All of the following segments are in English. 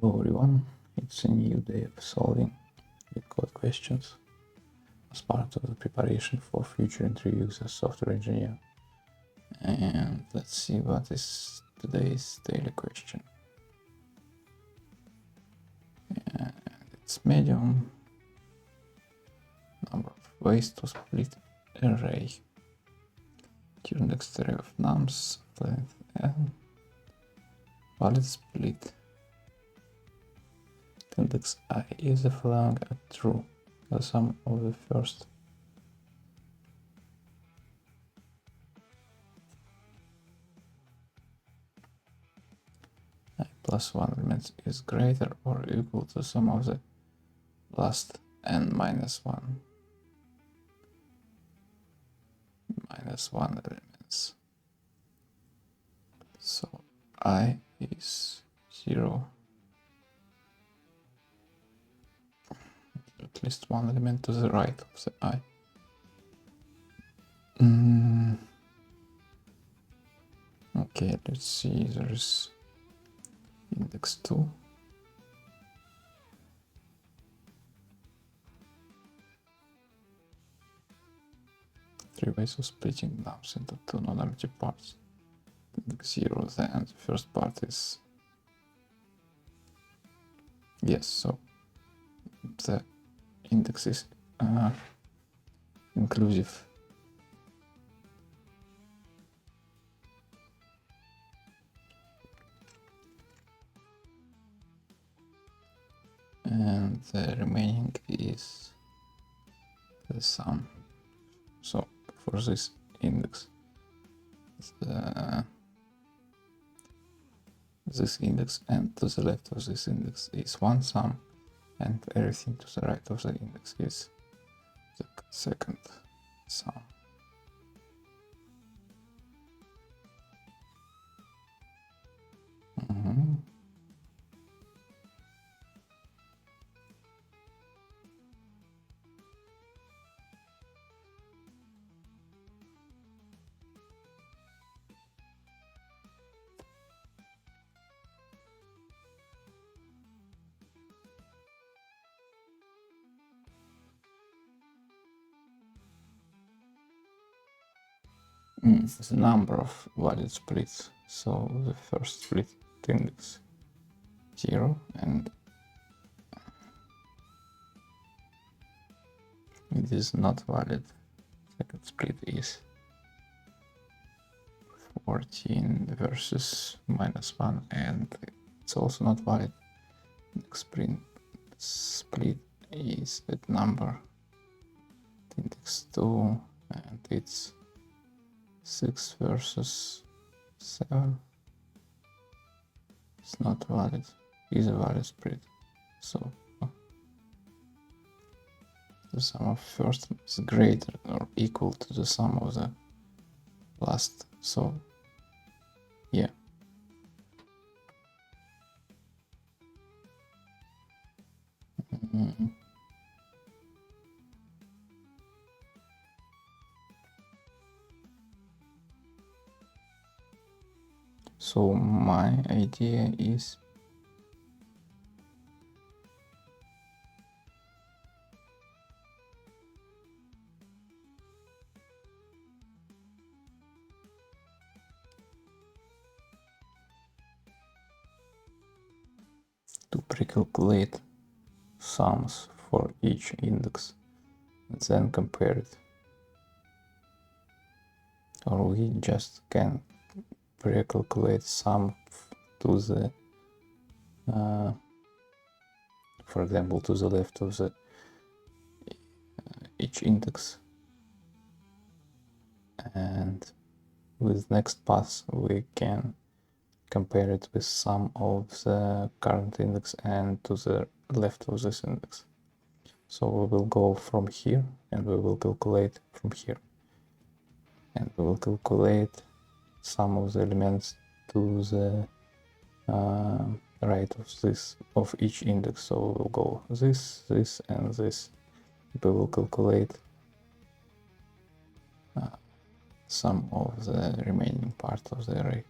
Hello everyone, it's a new day of solving LeetCode questions as part of the preparation for future interviews as software engineer. And let's see what is today's daily question. And it's medium. Number of ways to split array. Index array of nums, length n. Valid split. Index I is the flag at true, the sum of the first I plus 1 elements is greater or equal to the sum of the last n minus 1 elements. So I is 0. At least one element to the right of the I. Okay, let's see, there's index 2. Three ways of splitting nums into two non-empty parts. Index 0, then the first part is yes, so the index is inclusive. And the remaining is the sum. So for this index, this index and to the left of this index is one sum, and everything to the right of the index is the second sum. The number of valid splits. So the first split index 0, and it is not valid. Second split is 14 versus -1, and it's also not valid. Next split is that number index 2, and it's 6 versus 7. It's not valid. Is a valid split. So the sum of first is greater or equal to the sum of the last. So yeah. So my idea is to pre-calculate sums for each index and then compare it. Or we just can pre-calculate sum to the for example to the left of the each index, and with next pass we can compare it with sum of the current index and to the left of this index. So we will go from here and we will calculate from here, and we will calculate some of the elements to the right of each index. So we'll go this, and this. We will calculate some of the remaining part of the array,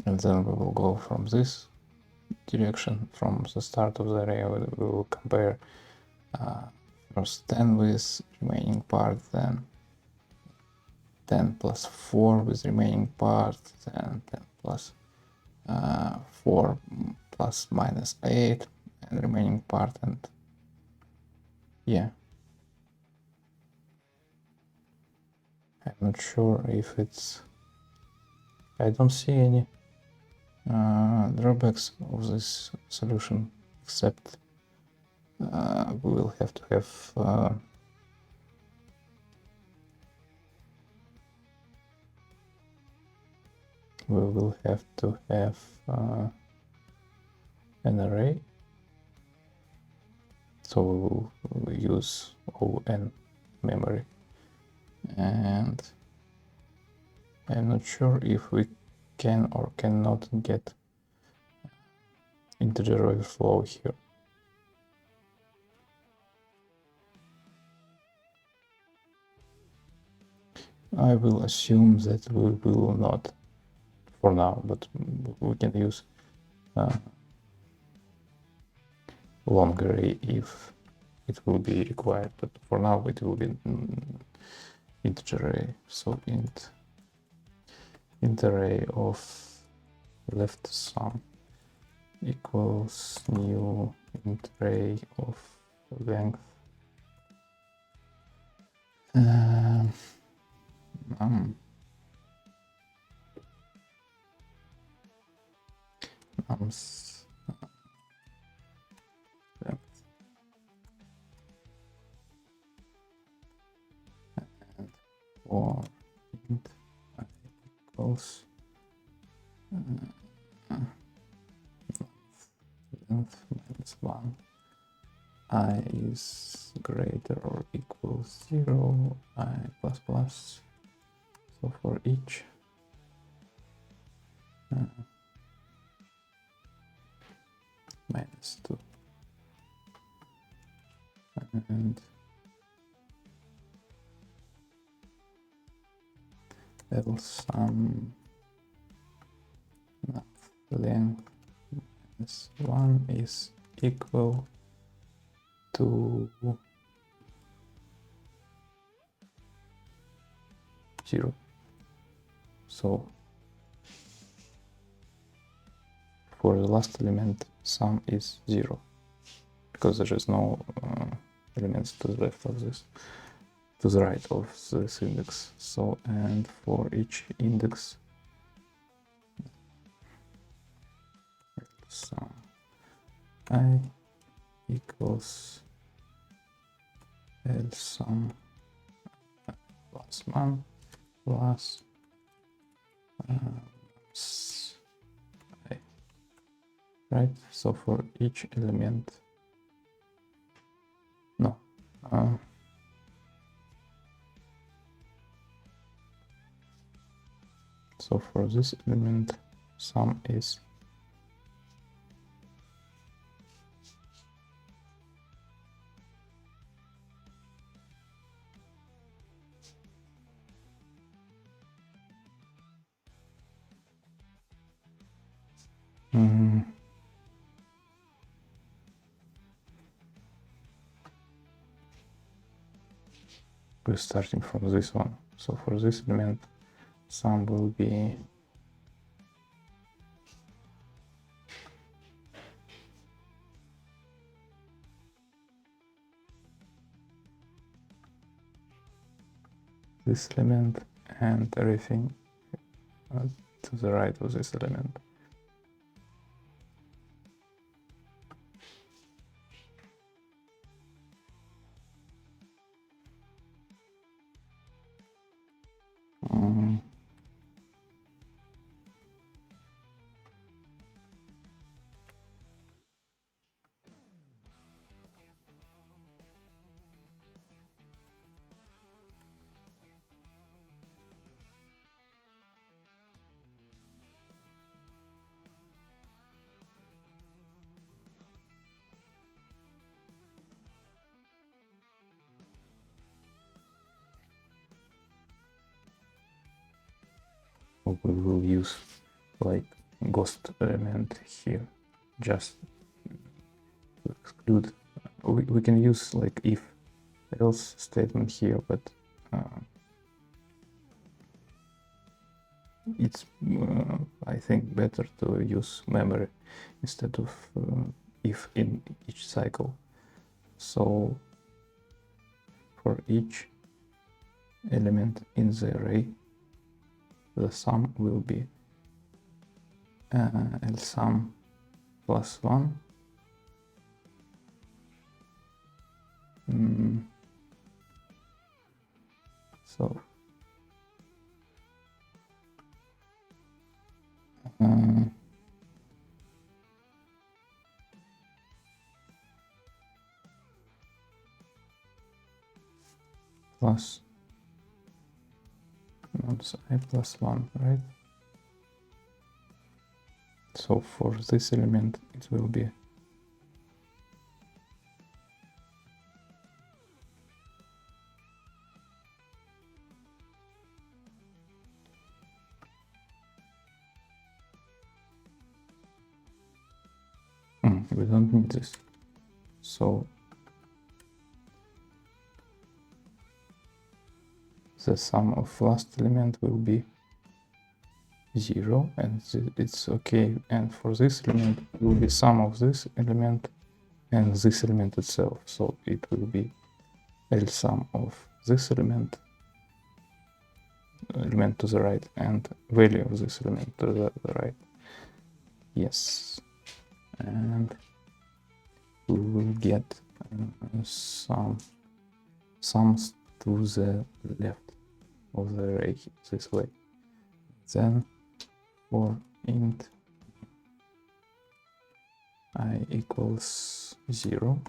and then we will go from this direction from the start of the array. We will compare first 10 with remaining part, then 10 plus 4 with remaining part, then 10 plus 4 plus minus 8 and remaining part, and yeah. I'm not sure if it's... I don't see any drawbacks of this solution, except we will have to have an array, so we will use ON memory, and I'm not sure if we can or cannot get integer overflow here. I will assume that we will not for now, but we can use long array if it will be required, but for now it will be integer array. So int array of left sum equals new int array of length nums length and for int I equals length minus 1, I is greater or equals 0, I plus plus. So for each minus 2 and else sum length minus 1 is equal to 0. So for the last element, sum is 0, because there is no elements to the left of this, to the right of this index. So, and for each index, sum I equals L sum plus 1 plus I, right? So for each element, no, so for this element, sum is we're starting from this one. So for this element, sum will be this element and everything to the right of this element. We will use like ghost element here just to exclude. We can use like if else statement here, but it's I think better to use memory instead of if in each cycle. So for each element in the array, the sum will be LSum plus 1 so plus not I plus 1, right? So for this element it will be we don't need this. So the sum of last element will be 0, and it's okay. And for this element, it will be sum of this element and this element itself. So it will be LSum of this element to the right, and value of this element to the right. Yes, and we will get sums to the left of the array this way. Then for int I equals 0,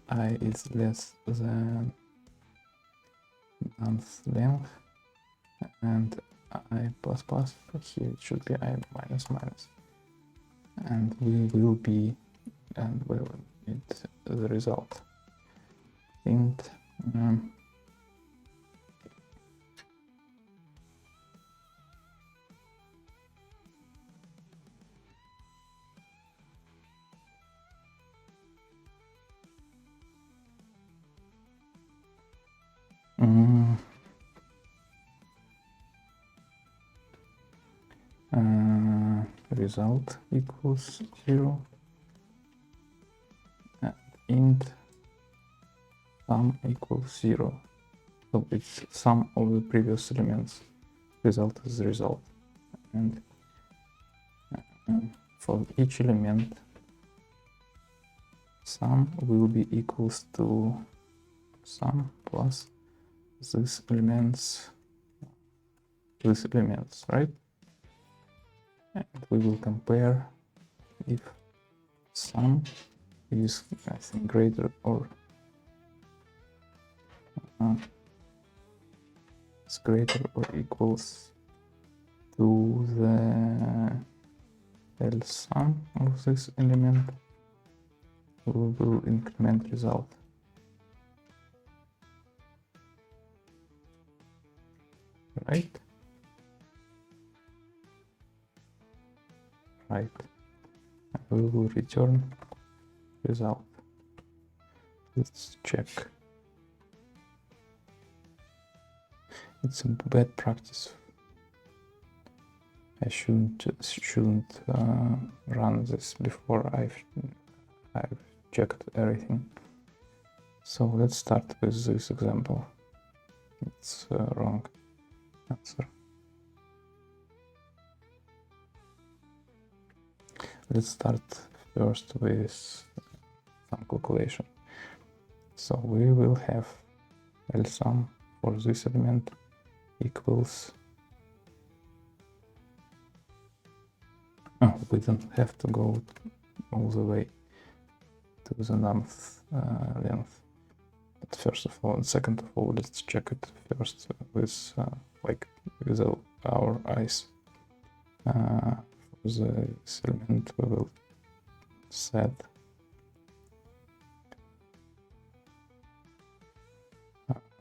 I is less than nth length, and I plus plus, here it should be I minus minus, and we will be, and we will need the result. Int result equals 0, and int sum equals 0. So it's sum of the previous elements. Result is the result. And for each element, sum will be equals to sum plus these elements, right? And we will compare if sum is, I think, greater or it's greater or equals to the LSum of this element, we will increment result. Right? Right. And we will return result. Let's check. It's a bad practice. I shouldn't run this before I've checked everything. So let's start with this example. It's wrong answer. Let's start first with some calculation. So we will have LSum for this element equals, we don't have to go all the way to the nth length. But first of all and second of all, let's check it first with with our eyes. For this element we will set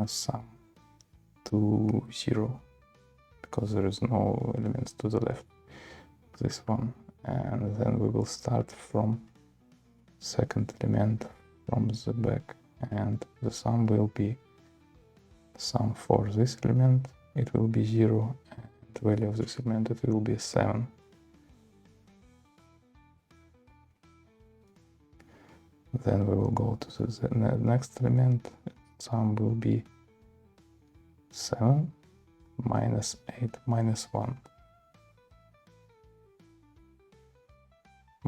sum to 0 because there is no elements to the left. This one and then we will start from second element from the back, and the sum will be sum for this element, it will be 0, and value of this element, it will be 7. Then we will go to the next element, sum will be 7 minus 8 minus 1.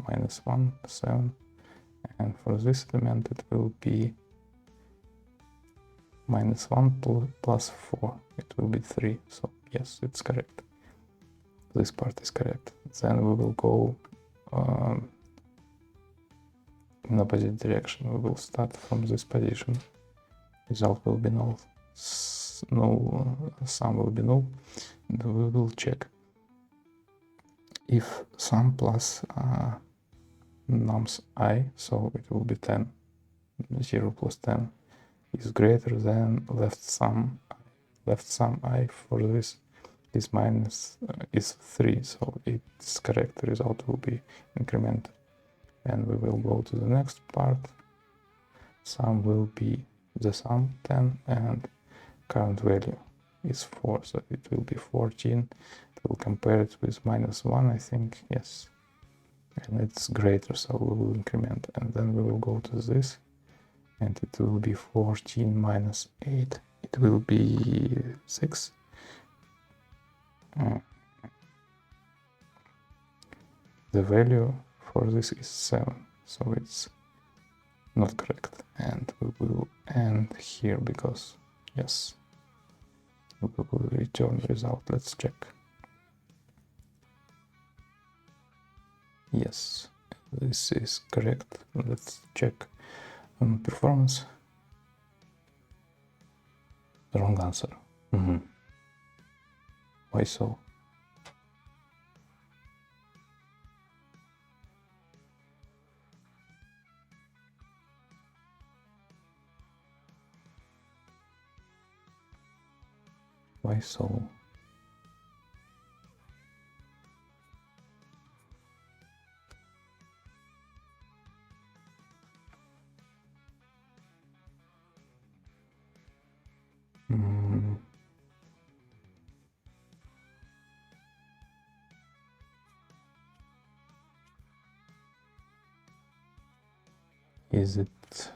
Minus 1, 7. And for this element it will be minus 1 plus 4. It will be 3. So yes, it's correct. This part is correct. Then we will go in opposite direction. We will start from this position. Result will be null. Sum will be null. And we will check if sum plus nums I, so it will be 10. 0 plus 10 is greater than left sum. Left sum I for this is minus is 3, so its correct result will be incremented. And we will go to the next part. Sum will be the sum 10 and current value is 4, so it will be 14. It will compare it with minus 1, I think, yes. And it's greater, so we will increment. And then we will go to this, and it will be 14 minus 8. It will be 6. The value for this is 7, so it's not correct. And we will end here because, yes, we will return the result. Let's check. Yes, this is correct. Let's check performance. Wrong answer. Why so? Why so? Is it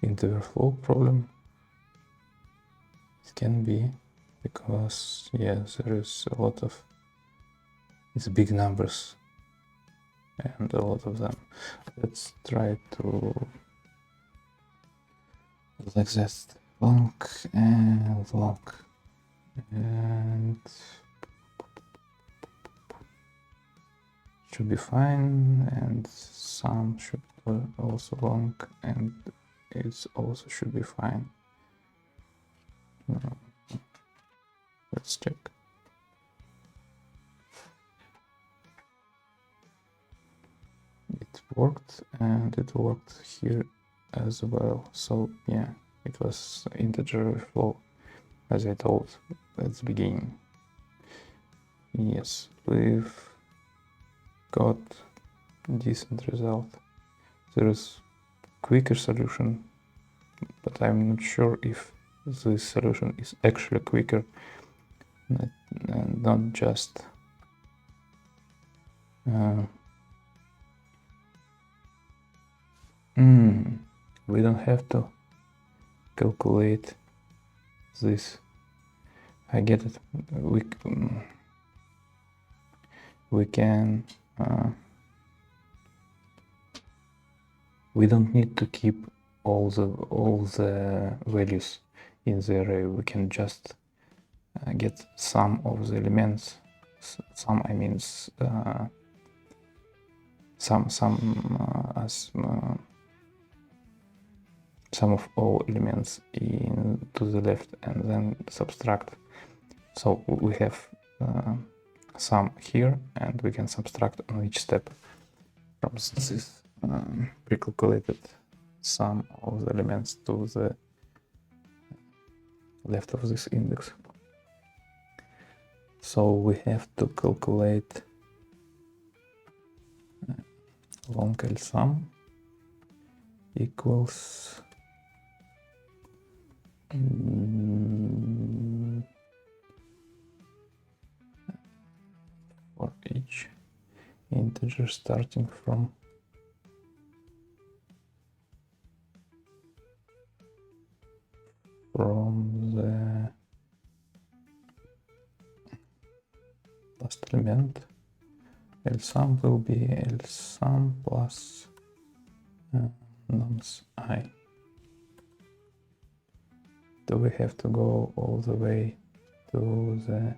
integer flow problem? It can be, because yes, there is a lot of it's big numbers and a lot of them. Let's try to like that, long and long, and should be fine, and some should also long, and it also should be fine. Let's check. It worked, and it worked here as well. So yeah, it was integer flow, as I told at the beginning. Yes, we've got decent result. There is quicker solution, but I'm not sure if this solution is actually quicker and not just we don't have to calculate this. I get it. We can we don't need to keep all the values in the array. We can just get some of the elements. Some, I mean, sum of all elements to the left, and then subtract. So we have sum here, and we can subtract on each step from this pre-calculated sum of the elements to the left of this index. So we have to calculate long L sum equals for each integer starting from the last element. L sum will be L sum plus nums I. Do we have to go all the way to the...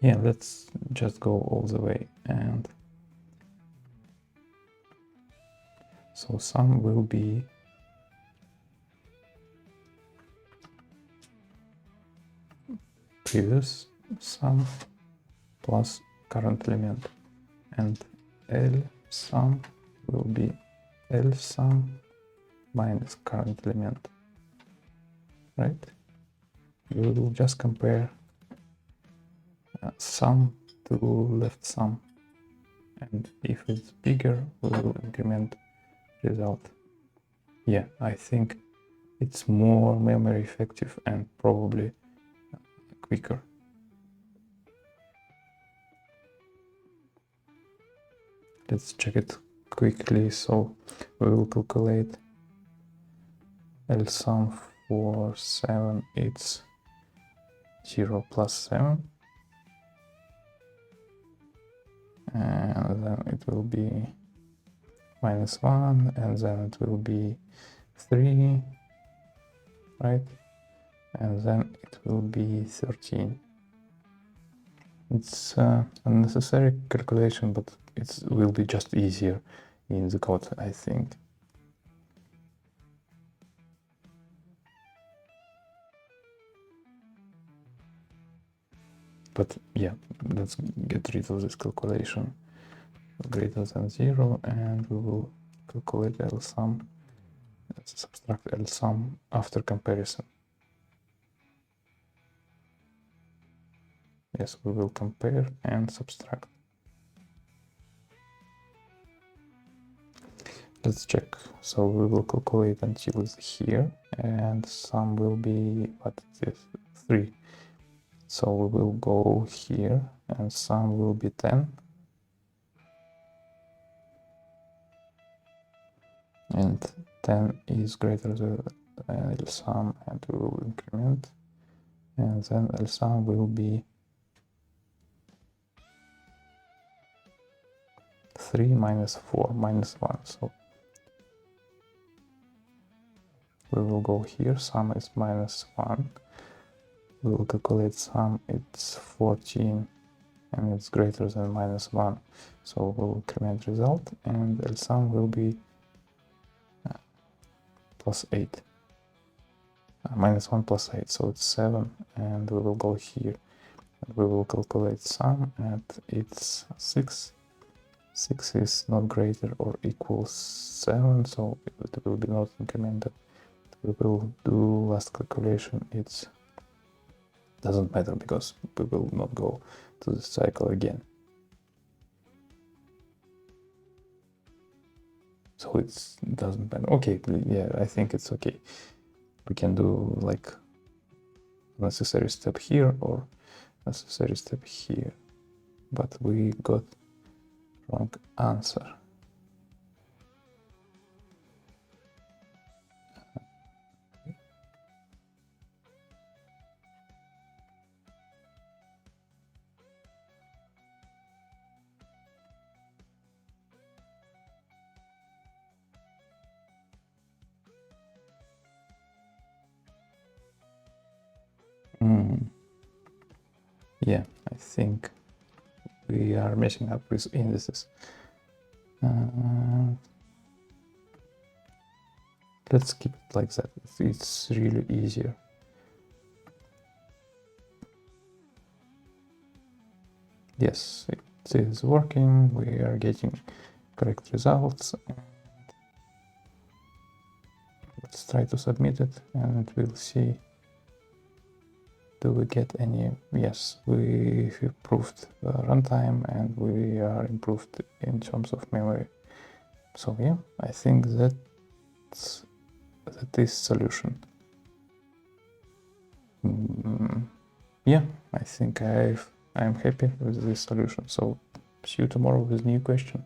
Yeah, let's just go all the way. And so sum will be previous sum plus current element, and L sum will be L sum minus current element, right? We will just compare sum to left sum, and if it's bigger, we will increment result. Yeah, I think it's more memory effective and probably quicker. Let's check it quickly. So we will calculate L sum for 7, it's 0 plus 7, and then it will be minus 1, and then it will be 3, right? And then it will be 13. It's unnecessary calculation, but it will be just easier in the code, I think. But yeah, let's get rid of this calculation. Greater than 0, and we will calculate L sum. Let's subtract L sum after comparison. Yes, we will compare and subtract. Let's check. So we will calculate until it's here, and sum will be, what is this, 3. So we will go here, and sum will be 10. And 10 is greater than L sum, and we will increment. And then L sum will be 3 minus 4 minus 1. So we will go here, sum is minus 1. We will calculate sum, it's 14, and it's greater than minus 1. So we will increment result, and L sum will be plus 8. Minus 1 plus 8, so it's 7, and we will go here. And we will calculate sum, and it's 6. 6 is not greater or equals 7, so it will be not incremented. We will do last calculation. It doesn't matter because we will not go to the cycle again. So it doesn't matter. Okay, yeah, I think it's okay. We can do like necessary step here or necessary step here, but we got wrong answer. Yeah, I think we are messing up with indices. Let's keep it like that. It's really easier. Yes, it is working. We are getting correct results. Let's try to submit it, and we'll see Do we get any? Yes, we improved runtime and we are improved in terms of memory. So yeah, I think that is solution. Yeah, I think I'm happy with this solution. So see you tomorrow with new question.